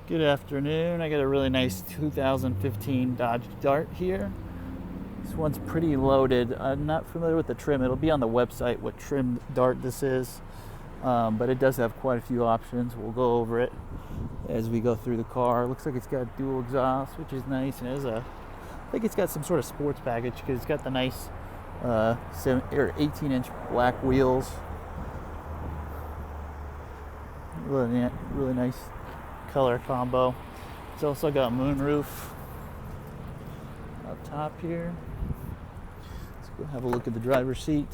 Good afternoon. I got a really nice 2015 Dodge Dart here. This one's pretty loaded. I'm not familiar with the trim. It'll be on the website what trim Dart this is, but it does have quite a few options. We'll go over it as we go through the car. Looks like it's got dual exhaust, which is nice, and I think it's got some sort of sports package because it's got the nice 18-inch black wheels. Really nice color combo. It's also got moonroof up top here. Let's go have a look at the driver's seat.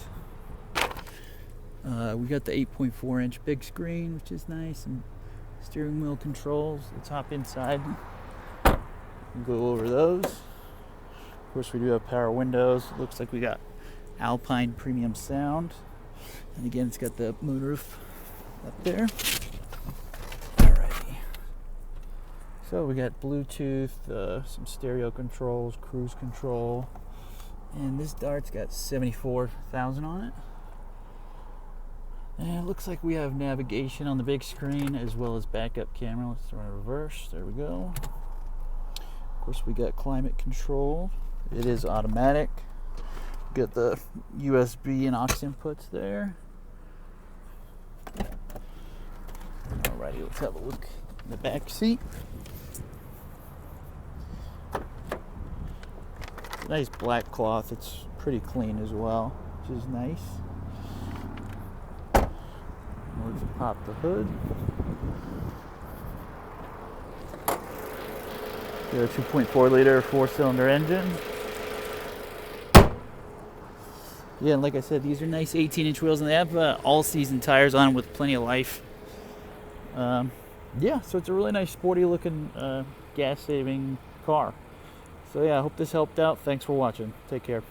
We got the 8.4-inch big screen, which is nice, and steering wheel controls. Let's hop inside and go over those. Of course, we do have power windows. Looks like we got Alpine premium sound, and again, it's got the moonroof up there. So we got Bluetooth, some stereo controls, cruise control, and this Dart's got 74,000 on it. And it looks like we have navigation on the big screen as well as backup camera. Let's throw it in reverse. There we go. Of course, we got climate control. It is automatic. We got the USB and AUX inputs there. Alrighty, let's have a look in the back seat. Nice black cloth. It's pretty clean as well, which is nice. Let's pop the hood. Got a 2.4 liter 4-cylinder engine. Yeah, and like I said, these are nice 18-inch wheels, and they have all-season tires on them with plenty of life. Yeah, so it's a really nice, sporty-looking, gas-saving car. So yeah, I hope this helped out. Thanks for watching. Take care.